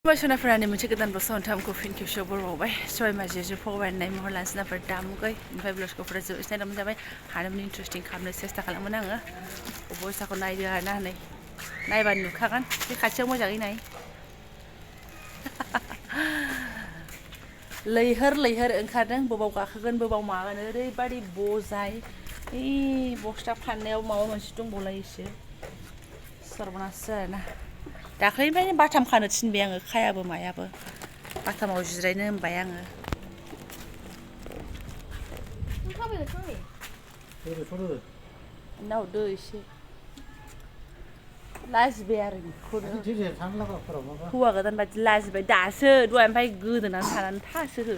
बायसनाफोरानो मोनसे गोदान बोसोराव फिन खेबसेयाव बर'बाय सबाय माजिजों फगायनाय महर लानसिनाफोर दामुगै ओमफ्राय ब्लाउसखौफोरा जोबसिनाय दामोन जाबाय हानामनि इन्ट्रेस्टिं खालामनो सेस्था खालामोन आङो अबस्थाखौ नायदो आरोना नै नायबानो नुखागोन बे खाथियाव मोजाङै नाय लैहोर ओंखारदों बबाव गाखोगोन बबाव मागोन ओरैबादि बजाय बस्था फाननायाव माबा मोनसे दंबावलायोसो सर्बनाससो आरोना दाख्लैनिफ्रायनो बाथाम खानो थिनबाय आङो खायाबो मायाबो बाथामाव जिरायनो होनबाय आङो नावदो एसे लाजिबाय आरो हौवा गोदान बादि लाजिबाय दासो दहाय ओमफ्राय गोदोनानै थानानै थासो हो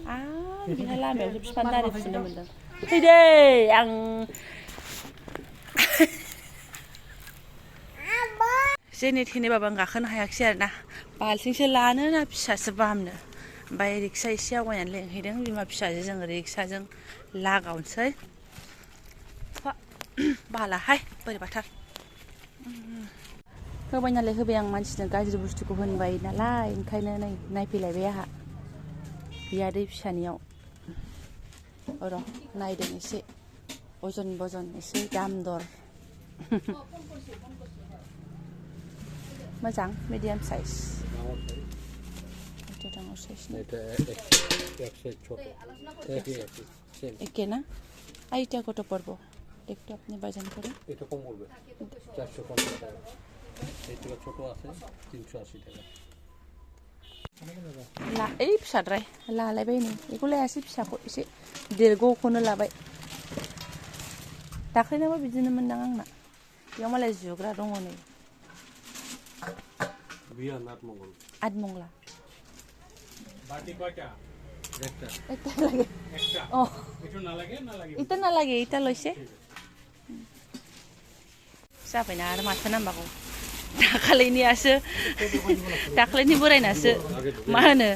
आरो बेहा लामायावसो बिफां दारि फुनो मोनदों फैदे आं जेने थेनेबाबो आं गाखोनो हायाखिसै आरोना बाल्थिंसो लानो ना फिसासो बामनो ओमफ्राय रिक्सा एसे आवगायनानै लेंहैदों बिमा फिसाजो जों रिक्साजों लागावनोसै बालाहाय बोरैबाथार होबाय नालाय होबाय आं मानसिनो गाज्रि बुस्थुखौ होनबाय नालाय ओंखायनो नै नायफैलायबाय आंहा बियादै फिसानियाव र' नायदों एसे अजन एसे दाम दर मोजां मिडियाम साइज एके ना आइटा कत पड़बो देखते अपने वजन করে এটা কম পড়বে 450 টাকা এই থেকে ছোট আছে 380 টাকা ला এই फिसाद्राय लालायबाय नै बेखौ लायासै फिसाखौ एसे देरगौखौनो लाबाय दाख्लैनाबो बिदिनो मोनदां आंना बेयाव मालाय जुग्रा दङ नै बिया नाटमंगल आटमंगला बाटी কয়টা একটা লাগে একটা ও এটা না লাগে এটা লইছে जाबायना आरो माथो नांबावगौ दाख्लैनि बोरायनासो मा होनो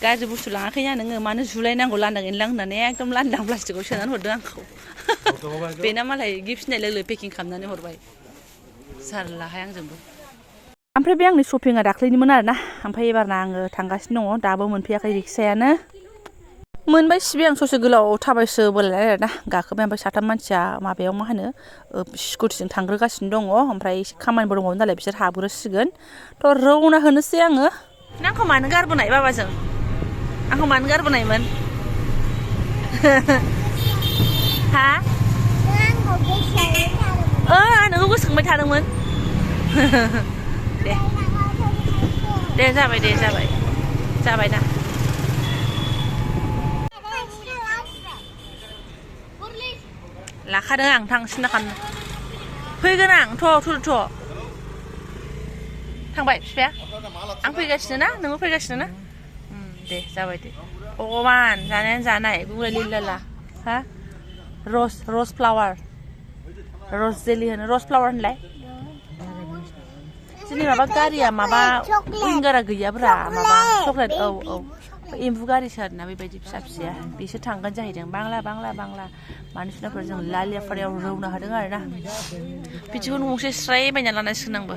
गाज्रि बुस्थु लाङाखैना नोङो मानो जुलायनांगौ लान्दां इनलां होननानै एकदम लान्दां प्लास्टिकआव सोनानै हरदों आंखौ बेना मालाय गिफ्ट होननाय लोगो पेकिं खालामनानै हरबाय जारलाहाय आंजोंबो ओमफ्राय बे आंनि शपिंआ दाख्लैनिमोन आरोना ओमफ्राय एबारना आङो थांगासिनो दङ दाबो मोनफैयाखै रिक्सायानो मोनबाय सिबि आं ससे गोलाव थाबायसो बोलायनाय आरोना गाखोबाय ओमफ्राय साथाम मानसिया माबायाव मा होनो स्कुटिजों थांग्रोगासिनो दङ ओमफ्राय खामानिबो दङ नालाय बिसोर हाबग्रोसिगोन थ' रौना होनोसै आङो आंखौ मानो गारबोनाय बाबाजों आंखौ मानो गारबोनायमोन हा आं नोंखौ गोसोखांबाय थादोंमोन दे जाबाय ना लाखादों आं थांसिन खालामनो फैगोन आं थ' थांबाय बिफाया आं फैगासिनो ना नोंबो फैगासिनो ना दे जाबाय दे भगवान जानायानो जानाय बुंलाय लिलाला हा रस फ्लावार रस जेलि होनो रस फ्लावार होनलाय जोंनि माबा गारिया माबा उइंगारा गैयाब्रा माबा चक्लेट औ एम्बु गारिसो आरोना बेबायदि फिसाया बिसोर थांगोन जाहैदों बांला मानसिफोर जों लालियाफारायाव रौनो हादों आरोना बिदिखौनो गंसे स्राय बायना लानांसिगोन आंबो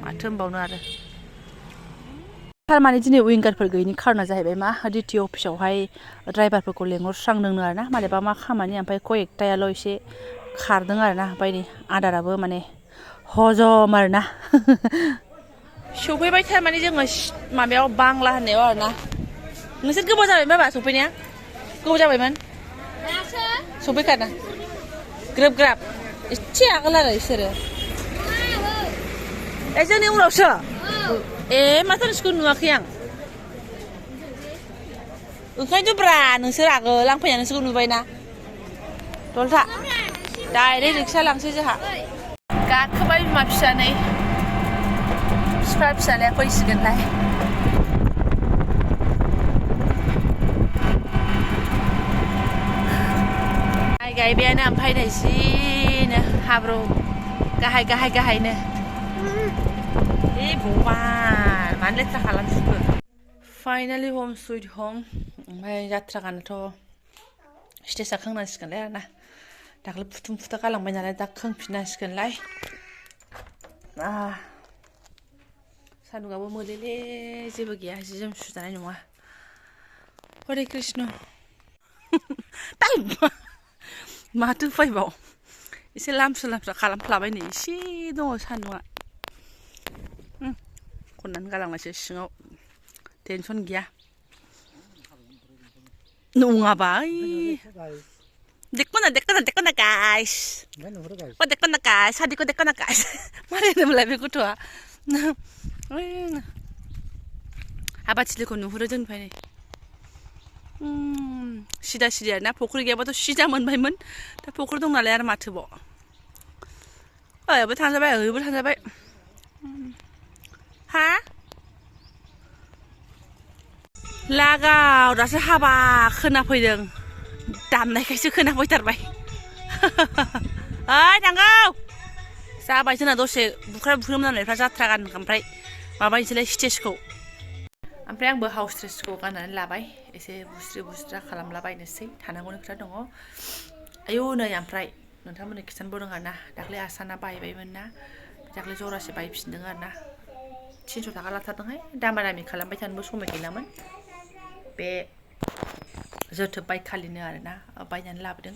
माथो होनबावनो आरो थारमाने दिनै उइंगारफोर गैयिनि खारना जाहैबाय मा डिटि अफिसावहाय ड्राइभारफोरखौ लेंहरस्रांदोंनो आरोना मालाबा मा खामानि ओमफ्राय कयेकटायाल' एसे खारदों आरोना ओमफ्राय नै आदाराबो माने हजम आरोना सफैबाय थारमाने जोङो माबायाव बांला होननायाव आरोना नोंसोर गोबाव जाबाय बाबा सफैनाया गोबाव जाबायमोन सफैखादों ग्राब एसे आगोल आरो बिसोरो जोंनि उनावसो माथो नोंसोरखौ नुवाखै आं ओंखायनोथ' ब्रा नोंसोर आगोल आं फैना नोंसोरखौ नुबायना दलथा डाइरेक्ट रिक्सा लांसै जोंहा गाखोबाय बिमा फिसानै बिफा फिसालाया फैसिगोनलाय माइ गायबायानो ओमफ्राय नै जिनो हाब्रु गाहायनो भगवान मानो लेथ्रा खालामजोबो फाइनालि हम सुइट हम ओमफ्राय जाथ्रा गानोथ' स्टेजआ खोंनांसिगोनलाय आरोना दाख्लै फुथुम फुथा गालांबाय नालाय दा खोंफिननांसिगोनलाय सान्दुंआबो मोलेले जेबो गैया जि जोम सुजानाय नङा हरे कृष्ण माथो फैबाव एसे लामस्रा लामस्रा खालामफ्लाबाय नै एसे दङ सान्दुंआ खननानै गालांनायसो सिङाव टेनसन गैया नङाबा देखना गाइस देखना गाइस सादिखौ देखना गाइस मारै होनोमोनलाय बे गथ'आ आबादथिलिखौ नुहुरो जोंनिफ्राय नै सिदा सिदा ना फख्रि गैयाबाथ' सिदा मोनबायमोन दा फख्रि दं नालाय आरो माथोबाव ओइबो थांजाबाय हा लागाव दासो हाबा खोनाफैदों दामनायखायसो खोनाफैथारबाय ओइ थांगौ जाबाय जोंना दसे बुख्रुम नांनायफ्रा जाथ्रा गान ओमफ्राय माबानोसैलाय स्टेजखौ ओमफ्राय आंबो हाउस ड्रेसखौ गाननानै लाबाय एसे बुस्रा खालामलाबायनोसै थानांगौनि खोथा दङ आयौ नै ओमफ्राय नोंथांमोननो खिन्थानोबो रोङा ना दाख्लै आसाना बायबायमोन ना दाख्लै जरासे बायफिनदों आरो ना 300 थाखा लाथारदोंहाय दामा दामि खालामबाय थानोबो समाय गैलामोन बे जोथोब बायखालिनो आरो ना बायनानै लाबोदों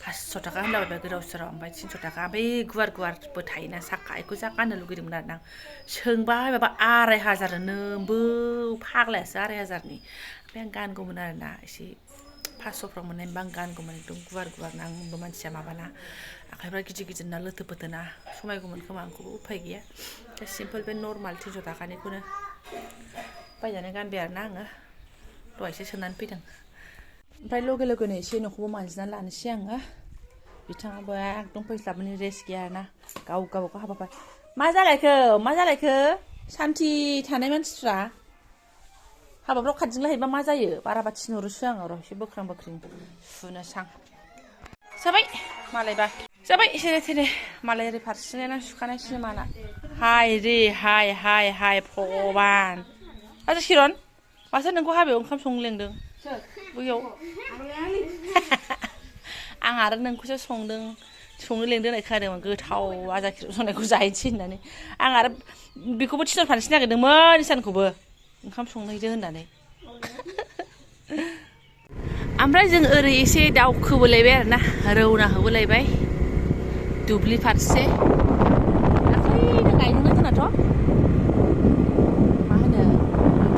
500 थाखा होनलाबायबाय गोदाव सोराव ओमफ्राय 300 थाखा ओमफ्राय गुवारबो थायोना साखा बेखौ जा गाननो लुगैदोंमोन आरो ना सोंबाय माबा 2500 नोंबो फाग्लायासो 2500नि ओमफ्राय आं गानगौमोन आरो ना एसे 500फ्राव मोननायमोनबा आं गानगौमोन एकदम गुवार ना आंबो मानसिया माबाना आखाइफ्रा गिदिर ना लोथो फोथोना समायगौमोन खोमा आंखौबो उफाय गैया सिम्पोल बे नर्माल 300 थाखानिखौनो बायनानै गानबाय आरो ना आङो दहायसो सोनानै फैदों ओमफ्राय लगेनो एसे न'खौबो मानजिनानै लानोसै आङो बिथाङाबो एकदम फैस्लाबनो रेस्ट गैया आरो ना गावबागाव हाबाफारि मा जालायखो सान्थि थानाय मानसिफ्रा हाबाफ्राव खारदिंलाहैबा मा जायो बाराबा थिनहरोसो आङो र' एसे बोख्रां सुनोसां जाबाय मालायबा जाबाय सेरे मालाय ओरै फारसेना सुखानायसो माना हाय रे हाय भगबान आरो सिरन माथो नोंखौ हाबायाव ओंखाम संनो लेंदों बैयाव आं आरो नोंखौसो संनो लेंदों होननाय खोनादोंमोन गोथाव आजाखिर संनायखौ जाहैनोसै होननानै आं आरो बेखौबो थिनहरफानोसो नागिरदोंमोन इसानखौबो ओंखाम संहैदो होननानै ओमफ्राय जों ओरै एसे दावखोबोलायबाय आरो ना रौना होबोलायबाय दुब्लि फारसे दाख्लैनो गायदोंना जोंनाथ' मा होनो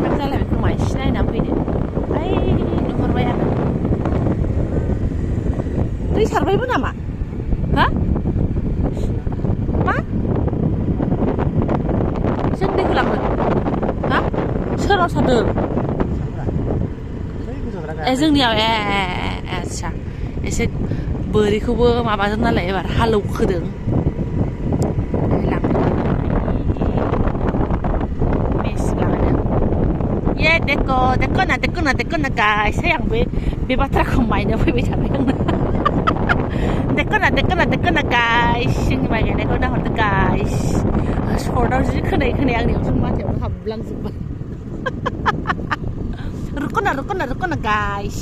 थाब जालायबाय खोमा एसे नायना फैनो ओइ नुहुरबाय आरो दै सारबायबो नामा हा मा जों दैखौ लांदों हा सोराव सारदों जोंनियाव आच्छा एसे बोरिखौबो माबादों नालाय एबार हालौखोदों ये देखना गाइस आं बे बाथ्राखौ माइनो फैबाय थाबाय आंना देखना गाइस जोंनि माइ गायनायखौ नाहरदो गाइस सर्टआव जि खोनाय आंनि जों माथायावनो हाबलांजोब्बाय रुखना गाइस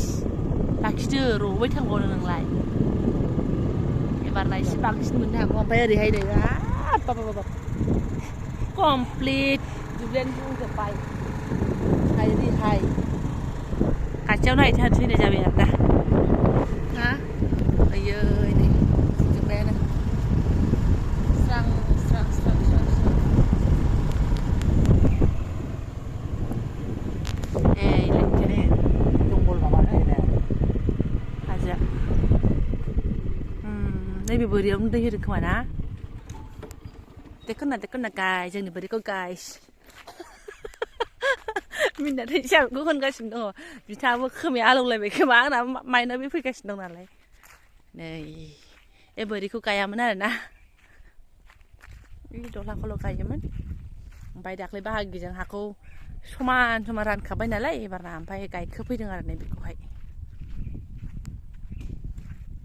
लाखिदो रबाय थांबावनो नोंलाय एबारना एसे बांसिन मोननो हागौ ओमफ्राय ओरैहाय नै बाब कमप्लिट दुब्लियानो बुंजोब्बाय हाय खाथियाव नायथारनोसै होननाय जाबाय आरो ना आयै नै जोब्बायानो स्रां हाजोआ नैबे बोरियावनो दै होदों खोमा ना देखना गाइस जोंनि बोरिखौ गाइस मिनिनानै जाबखौ होनगासिनो दङ बिथाङाबो खोमाया आलौलायबाय खोमा आंना माइनाबो फैगासिनो दं नालाय नै बे बोरिखौ गायामोन आरो ना बे दहलाखौल' गायोमोन ओमफ्राय दाख्लै बाहागिजों हाखौ समान रानखाबाय नालाय एबारना ओमफ्राय गायखोफैदों आरो नै बेखौहाय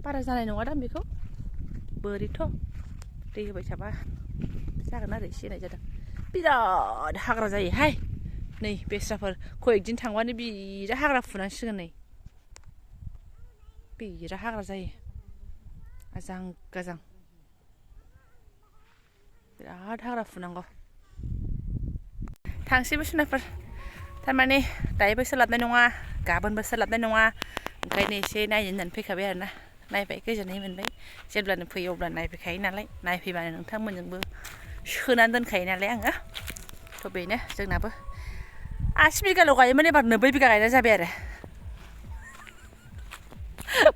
बारा जानाय नङा दां बेखौ बोरिथ' दै होबाय थाबा जागोन आरो एसे होनाय जादों बिराद हाग्रा जायोहाय नै बेस्राफोर कयेकदिन थांबानो बिराद हाग्रा फुनांसिगोन नै बिराद हाग्रा जायो आजां गाजां बिराद हाग्रा फुनांगौ थांसैबो सुनाफोर थारमाने दायोबो सोलाबनाय नङा गाबोनबो सोलाबनाय नङा ओंखायनो एसे नायनो होननानै फैखाबाय आरोना नायबाय गोजोननाय मोनबाय जेब्लानो फैयो अब्ला नायफैखायो नालाय नायफैबानो नोंथांमोनजोंबो सोनानै दोनखायो नालाय आङो थ' बेनो जोंनाबो 80 बिगाल' गायोमोन एबार 90 बिगा गायनाय जाबाय आरो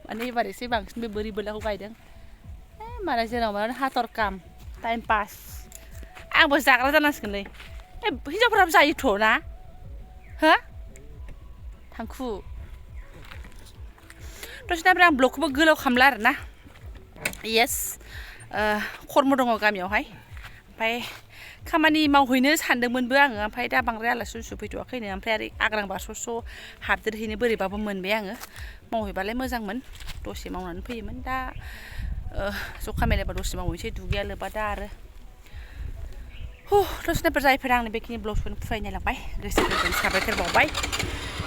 माने एबार एसे बांसिन बे बोरि बोलाखौ गायदों मालाय जेराव माने हाथर काम टाइम पास आंबो जाग्रा जानांसिगोनलै हिनजावफोराबो जायोथ' ना हो थांखु दसेनिफ्राय आं ब्लगखौबो गोलाव खालामला आरोना येस खर्म दङ गामियावहाय ओमफ्राय खामानि मावहैनो सानदोंमोनबो आङो ओमफ्राय दा बांद्राय आलासि दुमसि फैथ'वाखैनो ओमफ्राय आरो आग्रां बारस' हाबदेरहैनो बोरैबाबो मोनबाय आङो मावहैबालाय मोजांमोन दसे मावनानै फैयोमोन दा जखा मिलायबा दसे मावहैनोसै दुगैया लोबा दा आरो दसेनिफ्राय जायफोरा आंनि बेखिनि ब्लगखौनो फरायनो लांबाय गोसो गोरबोनि साबायखर बावबाय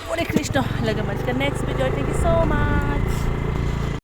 हरे कृष्ण लोगो मोनसिगोन नेक्स्ट भिडिअ थेंक इउ सो माच